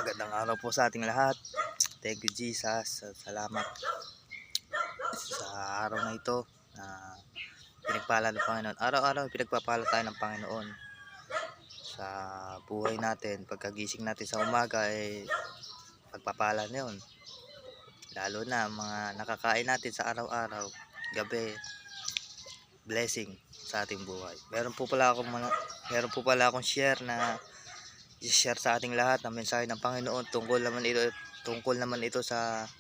Magandang araw po sa ating lahat. Thank you Jesus. Salamat sa araw na ito na pinagpala ng Panginoon. Araw-araw pinagpapala tayo ng Panginoon sa buhay natin. Pagkagising natin sa umaga ay pagpapala na yun. Lalo na mga nakakain natin sa araw-araw, gabi, blessing sa ating buhay. Meron po pala akong share na i-share sa ating lahat ng mensahe ng Panginoon. Tungkol naman ito sa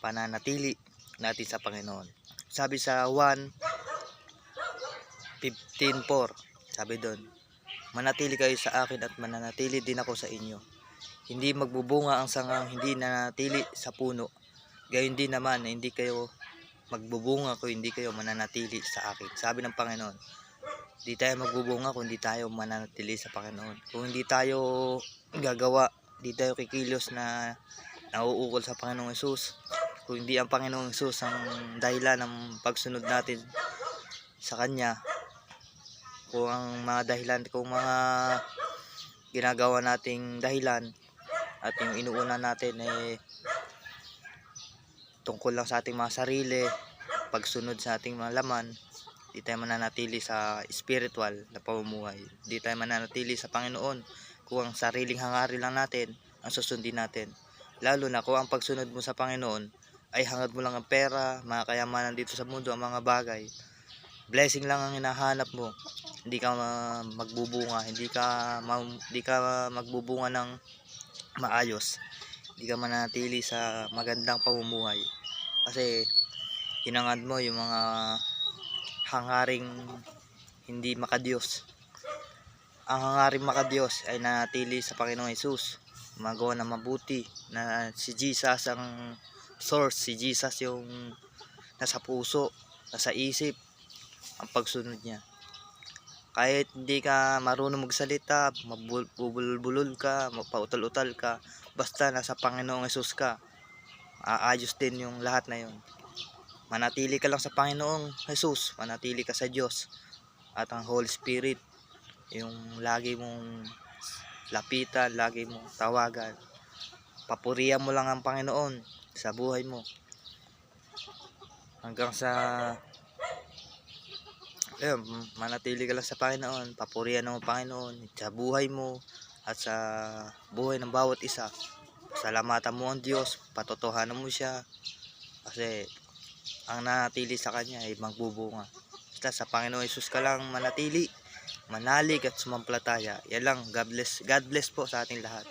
pananatili natin sa Panginoon. Sabi sa 1:15:4, sabi doon, manatili kayo sa akin at mananatili din ako sa inyo. Hindi magbubunga ang sangang hindi nanatili sa puno. Gayon din naman, hindi kayo magbubunga kung hindi kayo mananatili sa akin. Sabi ng Panginoon, hindi tayo magbubunga kung hindi tayo mananatili sa Panginoon. Kung hindi tayo gagawa, hindi tayo kikilos na nauukol sa Panginoong Hesus. Kung hindi ang Panginoong Hesus ang dahilan ng pagsunod natin sa Kanya, kung mga ginagawa nating dahilan at yung inuuna natin ay tungkol lang sa ating mga sarili, pagsunod sa ating mga laman, di tayo mananatili sa spiritual na pamumuhay. Di tayo mananatili sa Panginoon kung ang sariling hangarin lang natin ang susundin natin. Lalo na kung ang pagsunod mo sa Panginoon ay hangad mo lang ang pera, mga kayamanan dito sa mundo, ang mga bagay. Blessing lang ang hinahanap mo. Hindi ka magbubunga, hindi ka magbubunga ng maayos. Hindi ka mananatili sa magandang pamumuhay. Kasi hinangad mo yung mga hangaring hindi makadiyos. Ang hangaring makadiyos ay nanatili sa Panginoong Hesus, magawa ng mabuti, na si Jesus ang source, si Jesus yung nasa puso, nasa isip ang pagsunod niya. Kahit hindi ka marunong magsalita, mabubulol ka, mapautal-utal ka, basta nasa Panginoong Hesus ka, aayos din yung lahat na yun. Manatili ka lang sa Panginoong Hesus, manatili ka sa Diyos at ang Holy Spirit yung lagi mong lapitan, lagi mong tawagan. Papurihan mo lang ang Panginoon sa buhay mo hanggang sa manatili ka lang sa Panginoon, papurihan mo ang Panginoon sa buhay mo at sa buhay ng bawat isa. Salamatan mo ang Diyos, patotohanan mo siya, kasi ang nanatili sa Kanya ay magbubunga. Basta sa Panginoon Hesus ka lang manatili, manalig at sumampalataya. Yan lang. God bless po sa ating lahat.